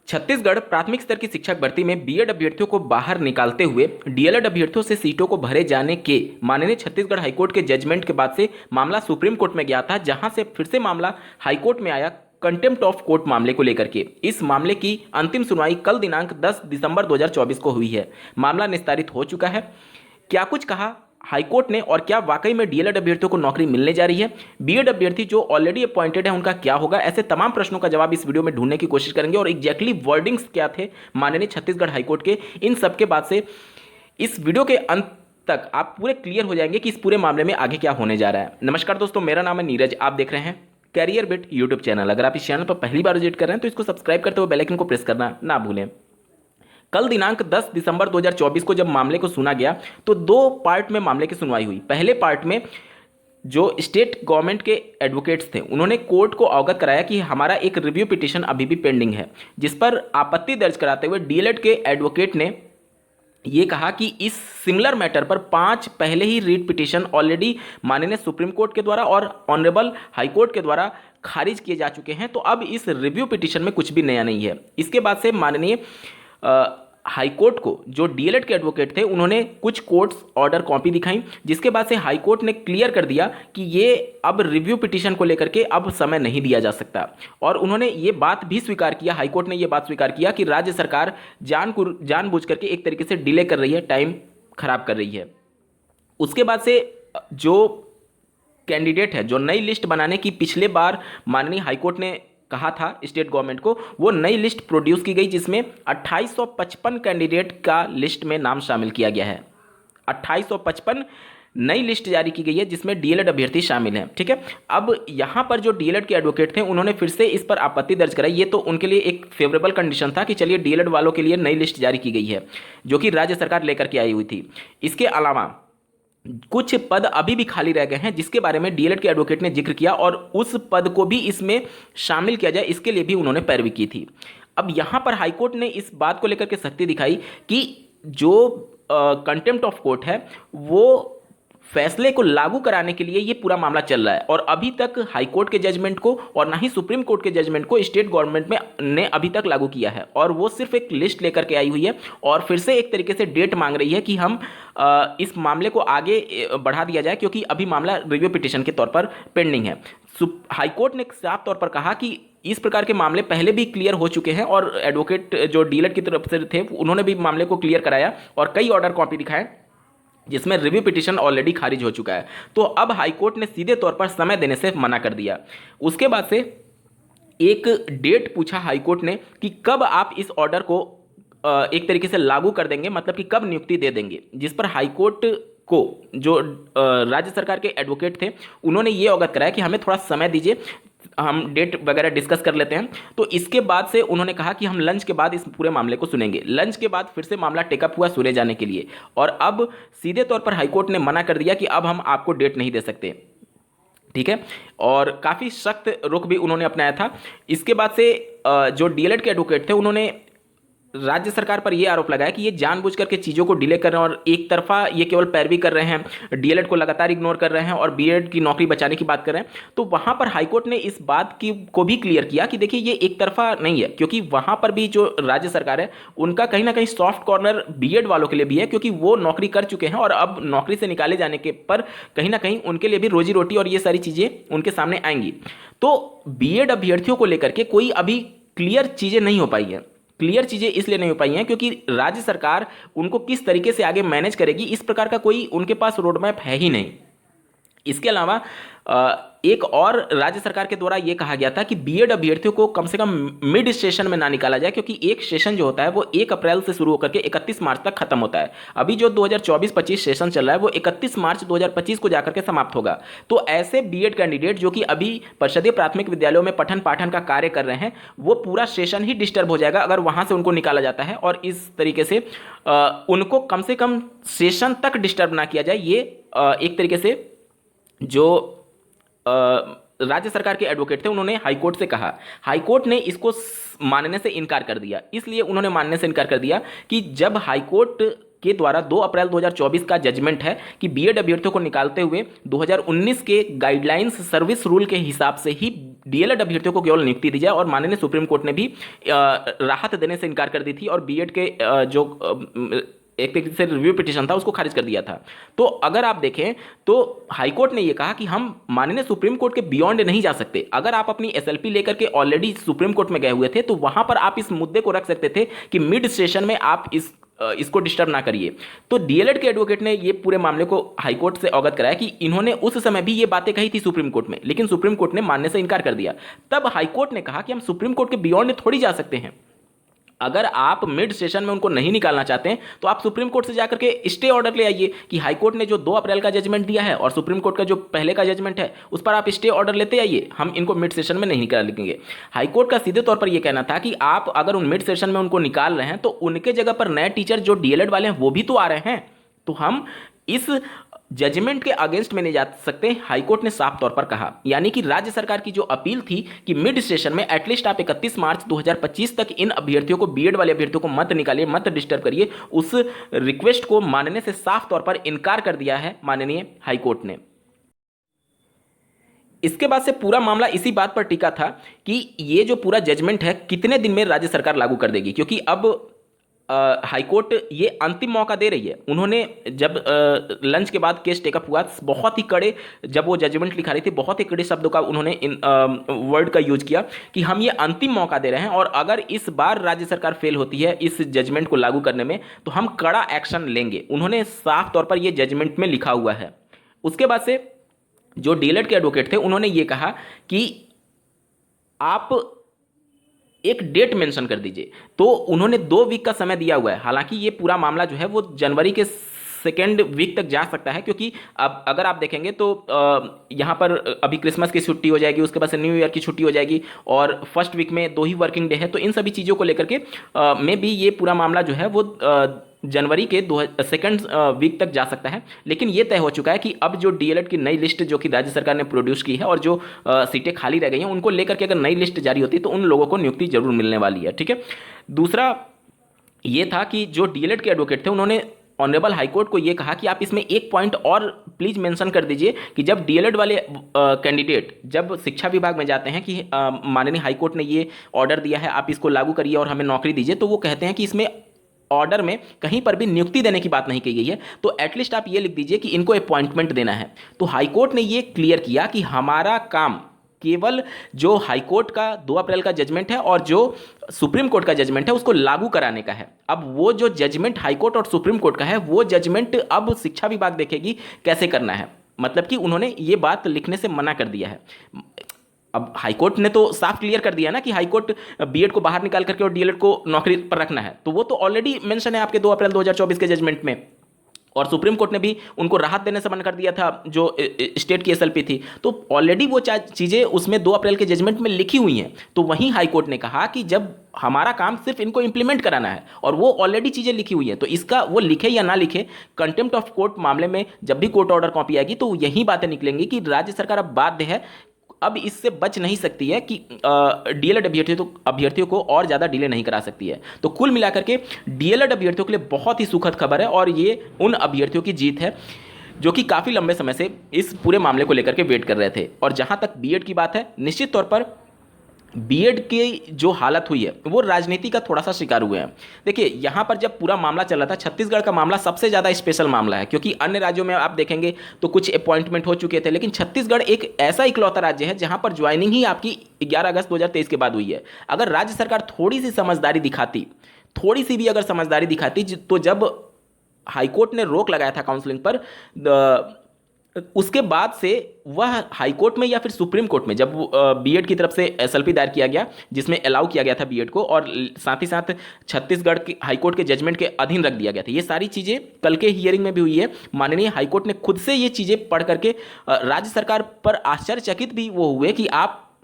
छत्तीसगढ़ प्राथमिक स्तर की शिक्षक भर्ती में बीएड अभ्यर्थियों को बाहर निकालते हुए डीएलएड अभ्यर्थियों से सीटों को भरे जाने के माननीय छत्तीसगढ़ हाईकोर्ट के जजमेंट के बाद से मामला सुप्रीम कोर्ट में गया था, जहां से फिर से मामला हाईकोर्ट में आया कंटेम्प्ट ऑफ कोर्ट मामले को लेकर के। इस मामले की अंतिम सुनवाई कल दिनांक 10 दिसंबर 2024 को हुई है। मामला निस्तारित हो चुका है। क्या कुछ कहा हाईकोर्ट ने और क्या वाकई में डीएलएड अभ्यर्थियों को नौकरी मिलने जा रही है, बीएड अभ्यर्थी जो ऑलरेडी अपॉइंटेड है उनका क्या होगा, ऐसे तमाम प्रश्नों का जवाब इस वीडियो में ढूंढने की कोशिश करेंगे। और एग्जैक्टली वर्डिंग्स क्या थे माननीय छत्तीसगढ़ हाईकोर्ट के, इन सब के बाद से इस वीडियो के अंत तक आप पूरे क्लियर हो जाएंगे कि इस पूरे मामले में आगे क्या होने जा रहा है। नमस्कार दोस्तों, मेरा नाम है नीरज, आप देख रहे हैं कैरियर बिट यूट्यूब चैनल। अगर आप इस चैनल पर पहली बार विजिट कर रहे हैं तो इसको सब्सक्राइब करते हुए बेल आइकन को प्रेस करना ना भूलें। कल दिनांक 10 दिसंबर 2024 को जब मामले को सुना गया तो दो पार्ट में मामले की सुनवाई हुई। पहले पार्ट में जो स्टेट गवर्नमेंट के एडवोकेट्स थे उन्होंने कोर्ट को अवगत कराया कि हमारा एक रिव्यू पिटीशन अभी भी पेंडिंग है, जिस पर आपत्ति दर्ज कराते हुए डीएलएड के एडवोकेट ने ये कहा कि इस सिमिलर मैटर पर 5 पहले ही रीट पिटीशन ऑलरेडी माननीय सुप्रीम कोर्ट के द्वारा और ऑनरेबल हाई कोर्ट के द्वारा खारिज किए जा चुके हैं, तो अब इस रिव्यू पिटीशन में कुछ भी नया नहीं है। इसके बाद से माननीय हाई कोर्ट को जो डीएलएड के एडवोकेट थे उन्होंने कुछ कोर्ट्स ऑर्डर कॉपी दिखाई, जिसके बाद से हाई कोर्ट ने क्लियर कर दिया कि ये अब रिव्यू पिटीशन को लेकर के अब समय नहीं दिया जा सकता। और उन्होंने ये बात भी स्वीकार किया, हाई कोर्ट ने ये बात स्वीकार किया कि राज्य सरकार जानबूझ करके एक तरीके से डिले कर रही है, टाइम खराब कर रही है। उसके बाद से जो कैंडिडेट है, जो नई लिस्ट बनाने की पिछले बार माननीय हाईकोर्ट ने कहा था स्टेट गवर्नमेंट को, वो नई लिस्ट प्रोड्यूस की गई जिसमें 2855 कैंडिडेट का लिस्ट में नाम शामिल किया गया है। 2855 नई लिस्ट जारी की गई है जिसमें डीएलएड अभ्यर्थी शामिल हैं। ठीक है, अब यहाँ पर जो डीएलएड के एडवोकेट थे उन्होंने फिर से इस पर आपत्ति दर्ज कराई। ये तो उनके लिए एक फेवरेबल कंडीशन था कि चलिए डीएलएड वालों के लिए नई लिस्ट जारी की गई है जो कि राज्य सरकार लेकर के आई हुई थी। इसके अलावा कुछ पद अभी भी खाली रह गए हैं जिसके बारे में डीएलएड के एडवोकेट ने जिक्र किया और उस पद को भी इसमें शामिल किया जाए, इसके लिए भी उन्होंने पैरवी की थी। अब यहां पर हाईकोर्ट ने इस बात को लेकर के सख्ती दिखाई कि जो कंटेम्प्ट ऑफ कोर्ट है वो फैसले को लागू कराने के लिए ये पूरा मामला चल रहा है और अभी तक हाई कोर्ट के जजमेंट को और ना ही सुप्रीम कोर्ट के जजमेंट को स्टेट गवर्नमेंट में ने अभी तक लागू किया है और वो सिर्फ एक लिस्ट लेकर के आई हुई है और फिर से एक तरीके से डेट मांग रही है कि हम इस मामले को आगे बढ़ा दिया जाए, क्योंकि अभी मामला रिव्यू पिटीशन के तौर पर पेंडिंग है। हाई कोर्ट ने साफ तौर पर कहा कि इस प्रकार के मामले पहले भी क्लियर हो चुके हैं और एडवोकेट जो डीएलएड की तरफ से थे उन्होंने भी मामले को क्लियर कराया और कई ऑर्डर कॉपी दिखाए जिसमें रिव्यू पिटीशन ऑलरेडी खारिज हो चुका है। तो अब हाईकोर्ट ने सीधे तौर पर समय देने से मना कर दिया। उसके बाद से एक डेट पूछा हाईकोर्ट ने कि कब आप इस ऑर्डर को एक तरीके से लागू कर देंगे, मतलब कि कब नियुक्ति दे देंगे, जिस पर हाईकोर्ट को जो राज्य सरकार के एडवोकेट थे उन्होंने ये अवगत कराया कि हमें थोड़ा समय दीजिए, हम डेट वगैरह डिस्कस कर लेते हैं। तो इसके बाद से उन्होंने कहा कि हम लंच के बाद इस पूरे मामले को सुनेंगे। लंच के बाद फिर से मामला टेकअप हुआ सुने जाने के लिए और अब सीधे तौर पर हाईकोर्ट ने मना कर दिया कि अब हम आपको डेट नहीं दे सकते। ठीक है, और काफ़ी सख्त रुख भी उन्होंने अपनाया था। इसके बाद से जो डीएलएड के एडवोकेट थे उन्होंने राज्य सरकार पर यह आरोप लगाया कि ये जानबूझ करके चीज़ों को डिले कर रहे हैं और एक तरफा ये केवल पैरवी कर रहे हैं, डीएलएड को लगातार इग्नोर कर रहे हैं और बीएड की नौकरी बचाने की बात कर रहे हैं। तो वहां पर हाईकोर्ट ने इस बात की को भी क्लियर किया कि देखिए ये एक तरफा नहीं है, क्योंकि वहां पर भी जो राज्य सरकार है उनका कहीं ना कहीं सॉफ्ट कॉर्नर बीएड वालों के लिए भी है, क्योंकि वो नौकरी कर चुके हैं और अब नौकरी से निकाले जाने के पर कहीं ना कहीं उनके लिए भी रोजी रोटी और ये सारी चीज़ें उनके सामने आएंगी। तो बीएड अभ्यर्थियों को लेकर के कोई अभी क्लियर चीज़ें नहीं हो पाई हैं। क्लियर चीज़ें इसलिए नहीं हो पाई हैं क्योंकि राज्य सरकार उनको किस तरीके से आगे मैनेज करेगी इस प्रकार का कोई उनके पास रोड मैप है ही नहीं। इसके अलावा एक और राज्य सरकार के द्वारा यह कहा गया था कि बीएड अभ्यर्थियों को कम से कम मिड सेशन में ना निकाला जाए, क्योंकि एक सेशन जो होता है वो 1 अप्रैल से शुरू होकर के 31 मार्च तक खत्म होता है। अभी जो 2024-25 सेशन चल रहा है वो 31 मार्च 2025 को जाकर के समाप्त होगा। तो ऐसे बीएड कैंडिडेट जो कि अभी परिषदीय प्राथमिक विद्यालयों में पठन पाठन का कार्य कर रहे हैं वो पूरा सेशन ही डिस्टर्ब हो जाएगा अगर वहां से उनको निकाला जाता है और इस तरीके से उनको कम से कम सेशन तक डिस्टर्ब ना किया जाए। ये एक तरीके से जो राज्य सरकार के एडवोकेट थे, उन्होंने हाईकोर्ट से कहा। हाईकोर्ट ने इसको मानने से इनकार कर दिया। इसलिए उन्होंने मानने से इनकार कर दिया कि जब हाईकोर्ट के द्वारा 2 अप्रैल 2024 का जजमेंट है कि बीएड अभ्यर्थियों को निकालते हुए 2019 के गाइडलाइंस सर्विस रूल के हिसाब से ही डीएलएड अभ्यर्थियों को केवल नियुक्ति दी जाए, और माननीय सुप्रीम कोर्ट ने भी राहत देने से इनकार कर दी थी और बीएड के जो एक तरीके से रिव्यू पिटीशन था उसको खारिज कर दिया था। तो अगर आप देखें तो हाईकोर्ट ने यह कहा कि हम माननीय सुप्रीम कोर्ट के बियॉन्ड नहीं जा सकते। अगर आप अपनी एसएलपी लेकर के ऑलरेडी सुप्रीम कोर्ट में गए हुए थे तो वहां पर आप इस मुद्दे को रख सकते थे कि मिड सेशन में आप इसको डिस्टर्ब ना करिए। तो डीएलएड के एडवोकेट ने ये पूरे मामले को हाईकोर्ट से अवगत कराया कि इन्होंने उस समय भी ये बातें कही थी सुप्रीम कोर्ट में, लेकिन सुप्रीम कोर्ट ने मानने से इनकार कर दिया। तब हाईकोर्ट ने कहा कि हम सुप्रीम कोर्ट के बियॉन्ड थोड़ी जा सकते हैं। अगर आप मिड सेशन में उनको नहीं निकालना चाहते हैं तो आप सुप्रीम कोर्ट से जाकर के स्टे ऑर्डर ले आइए कि हाईकोर्ट ने जो 2 अप्रैल का जजमेंट दिया है और सुप्रीम कोर्ट का जो पहले का जजमेंट है उस पर आप स्टे ऑर्डर लेते आइए, हम इनको मिड सेशन में नहीं निकालेंगे। हाईकोर्ट का सीधे तौर पर यह कहना था कि आप अगर उन मिड सेशन में उनको निकाल रहे हैं तो उनके जगह पर नए टीचर जो डीएलएड वाले हैं वो भी तो आ रहे हैं, तो हम इस जजमेंट के अगेंस्ट में नहीं जा सकते, हाईकोर्ट ने साफ तौर पर कहा। यानी कि राज्य सरकार की जो अपील थी कि मिड सेशन में एटलीस्ट आप 31 मार्च 2025 तक इन अभ्यर्थियों को, बीएड वाले अभ्यर्थियों को मत निकालिए, मत डिस्टर्ब करिए, उस रिक्वेस्ट को मानने से साफ तौर पर इनकार कर दिया है माननीय हाईकोर्ट ने। इसके बाद से पूरा मामला इसी बात पर टिका था कि ये जो पूरा जजमेंट है कितने दिन में राज्य सरकार लागू कर देगी, क्योंकि अब हाईकोर्ट ये अंतिम मौका दे रही है। उन्होंने जब लंच के बाद केस टेकअप हुआ, बहुत ही कड़े, जब वो जजमेंट लिखा रही थी, बहुत ही कड़े शब्दों का उन्होंने इन वर्ड का यूज किया कि हम ये अंतिम मौका दे रहे हैं और अगर इस बार राज्य सरकार फेल होती है इस जजमेंट को लागू करने में तो हम कड़ा एक्शन लेंगे। उन्होंने साफ तौर पर ये जजमेंट में लिखा हुआ है। उसके बाद से जो डीएलएड के एडवोकेट थे उन्होंने ये कहा कि आप एक डेट मेंशन कर दीजिए, तो उन्होंने 2 वीक का समय दिया हुआ है। हालांकि ये पूरा मामला जो है वो जनवरी के 2nd वीक तक जा सकता है, क्योंकि अब अगर आप देखेंगे तो यहाँ पर अभी क्रिसमस की छुट्टी हो जाएगी, उसके बाद से न्यू ईयर की छुट्टी हो जाएगी और फर्स्ट वीक में 2 ही वर्किंग डे है। तो इन सभी चीज़ों को लेकर के में भी ये पूरा मामला जो है वो जनवरी के 2nd वीक तक जा सकता है। लेकिन ये तय हो चुका है कि अब जो डीएलएड की नई लिस्ट जो कि राज्य सरकार ने प्रोड्यूस की है और जो सीटें खाली रह गई हैं उनको लेकर के अगर नई लिस्ट जारी होती है तो उन लोगों को नियुक्ति जरूर मिलने वाली है। ठीक है। दूसरा ये था कि जो डीएलएड के एडवोकेट थे उन्होंने ऑनरेबल हाईकोर्ट को ये कहा कि आप इसमें एक पॉइंट और प्लीज मेंशन कर दीजिए कि जब डीएलएड वाले कैंडिडेट जब शिक्षा विभाग में जाते हैं कि माननीय हाईकोर्ट ने ये ऑर्डर दिया है आप इसको लागू करिए और हमें नौकरी दीजिए, तो वो कहते हैं कि इसमें ऑर्डर में कहीं पर भी नियुक्ति देने की बात नहीं की गई है, तो एटलीस्ट आप ये लिख दीजिए कि इनको अपॉइंटमेंट देना है। तो हाईकोर्ट ने ये क्लियर किया कि हमारा काम केवल जो हाईकोर्ट का 2 अप्रैल का जजमेंट है और जो सुप्रीम कोर्ट का जजमेंट है उसको लागू कराने का है। अब वो जो जजमेंट हाईकोर्ट और सुप्रीम कोर्ट का है वो जजमेंट अब शिक्षा विभाग देखेगी कैसे करना है। मतलब कि उन्होंने ये बात लिखने से मना कर दिया है। अब हाईकोर्ट ने तो साफ क्लियर कर दिया ना कि हाईकोर्ट बीएड को बाहर निकाल करके और डीएलएड को नौकरी पर रखना है, तो वो तो ऑलरेडी मेंशन है आपके 2 अप्रैल 2024 के जजमेंट में। और सुप्रीम कोर्ट ने भी उनको राहत देने से मना कर दिया था जो स्टेट की एसएलपी थी, तो ऑलरेडी वो चीज़ें उसमें 2 अप्रैल के जजमेंट में लिखी हुई हैं। तो वहीं हाईकोर्ट ने कहा कि जब हमारा काम सिर्फ इनको इंप्लीमेंट कराना है और वो ऑलरेडी चीज़ें लिखी हुई हैं, तो इसका वो लिखे या ना लिखे, कंटेम्प्ट ऑफ कोर्ट मामले में जब भी कोर्ट ऑर्डर कॉपी आएगी तो यही बातें निकलेंगी कि राज्य सरकार अब बाध्य है, अब इससे बच नहीं सकती है कि डीएलएड अभ्यर्थियों को और ज़्यादा डिले नहीं करा सकती है। तो कुल मिलाकर के डीएलएड अभ्यर्थियों के लिए बहुत ही सुखद खबर है और ये उन अभ्यर्थियों की जीत है जो कि काफ़ी लंबे समय से इस पूरे मामले को लेकर के वेट कर रहे थे। और जहाँ तक बीएड की बात है, निश्चित तौर पर बीएड की जो हालत हुई है वो राजनीति का थोड़ा सा शिकार हुए हैं। देखिए यहाँ पर जब पूरा मामला चल रहा था, छत्तीसगढ़ का मामला सबसे ज़्यादा स्पेशल मामला है, क्योंकि अन्य राज्यों में आप देखेंगे तो कुछ अपॉइंटमेंट हो चुके थे, लेकिन छत्तीसगढ़ एक ऐसा इकलौता राज्य है जहाँ पर ज्वाइनिंग ही आपकी 11 अगस्त 2023 के बाद हुई है। अगर राज्य सरकार थोड़ी सी समझदारी दिखाती, थोड़ी सी भी अगर समझदारी दिखाती, तो जब हाईकोर्ट ने रोक लगाया था काउंसलिंग पर, उसके बाद से वह हाईकोर्ट में या फिर सुप्रीम कोर्ट में जब बीएड की तरफ से एसएलपी दायर किया गया जिसमें अलाउ किया गया था बीएड को, और साथ ही साथ छत्तीसगढ़ के हाईकोर्ट के जजमेंट के अधीन रख दिया गया था। ये सारी चीज़ें कल के हियरिंग में भी हुई है। माननीय हाईकोर्ट ने खुद से ये चीज़ें पढ़ करके राज्य सरकार पर आश्चर्यचकित भी वो हुए कि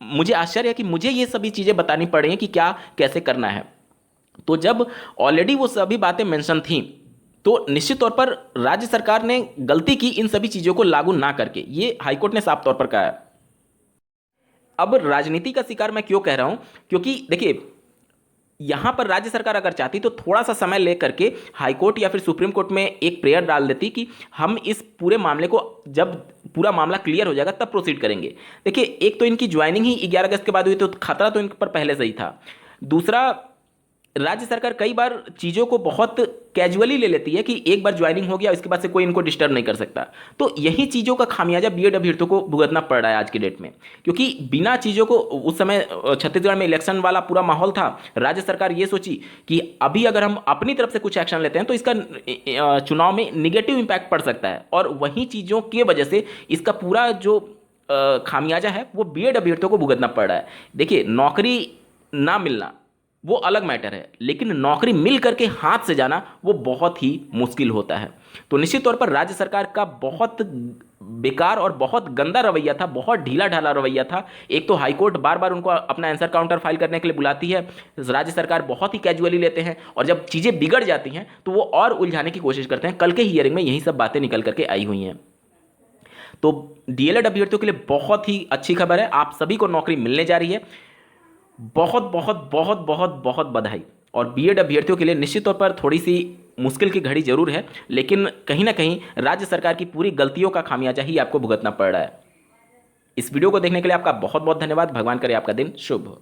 मुझे आश्चर्य है कि मुझे ये सभी चीज़ें बतानी पड़ कि क्या कैसे करना है। तो जब ऑलरेडी वो सभी बातें मेंशन थी तो निश्चित तौर पर राज्य सरकार ने गलती की इन सभी चीज़ों को लागू ना करके, ये हाईकोर्ट ने साफ तौर पर कहा है। अब राजनीति का शिकार मैं क्यों कह रहा हूं, क्योंकि देखिए यहां पर राज्य सरकार अगर चाहती तो थोड़ा सा समय लेकर के हाईकोर्ट या फिर सुप्रीम कोर्ट में एक प्रेयर डाल देती कि हम इस पूरे मामले को, जब पूरा मामला क्लियर हो जाएगा तब प्रोसीड करेंगे। देखिए एक तो इनकी ज्वाइनिंग ही 11 अगस्त के बाद हुई, तो खतरा तो इन पर पहले से ही था। दूसरा, राज्य सरकार कई बार चीज़ों को बहुत कैजुअली ले लेती है कि एक बार ज्वाइनिंग हो गया इसके बाद से कोई इनको डिस्टर्ब नहीं कर सकता। तो यही चीज़ों का खामियाजा बीएड अभ्यर्थियों को भुगतना पड़ रहा है आज की डेट में, क्योंकि बिना चीज़ों को, उस समय छत्तीसगढ़ में इलेक्शन वाला पूरा माहौल था, राज्य सरकार ये सोची कि अभी अगर हम अपनी तरफ से कुछ एक्शन लेते हैं तो इसका चुनाव में निगेटिव इम्पैक्ट पड़ सकता है, और वही चीज़ों की वजह से इसका पूरा जो खामियाजा है वो बीएड अभ्यर्थियों को भुगतना पड़ रहा है। देखिए नौकरी ना मिलना वो अलग मैटर है, लेकिन नौकरी मिल करके हाथ से जाना वो बहुत ही मुश्किल होता है। तो निश्चित तौर पर राज्य सरकार का बहुत बेकार और बहुत गंदा रवैया था, बहुत ढीला ढाला रवैया था। एक तो हाईकोर्ट बार बार उनको अपना आंसर काउंटर फाइल करने के लिए बुलाती है, राज्य सरकार बहुत ही कैजुअली लेते हैं, और जब चीज़ें बिगड़ जाती हैं तो वो और उलझाने की कोशिश करते हैं। कल के हियरिंग में यही सब बातें निकल करके आई हुई हैं। तो डीएलएड अभ्यर्थियों के लिए बहुत ही अच्छी खबर है, आप सभी को नौकरी मिलने जा रही है। बहुत बहुत बहुत बहुत बहुत बधाई। और बीएड अभ्यर्थियों के लिए निश्चित तौर पर थोड़ी सी मुश्किल की घड़ी जरूर है, लेकिन कहीं ना कहीं राज्य सरकार की पूरी गलतियों का खामियाजा ही आपको भुगतना पड़ रहा है। इस वीडियो को देखने के लिए आपका बहुत बहुत धन्यवाद। भगवान करे आपका दिन शुभ हो।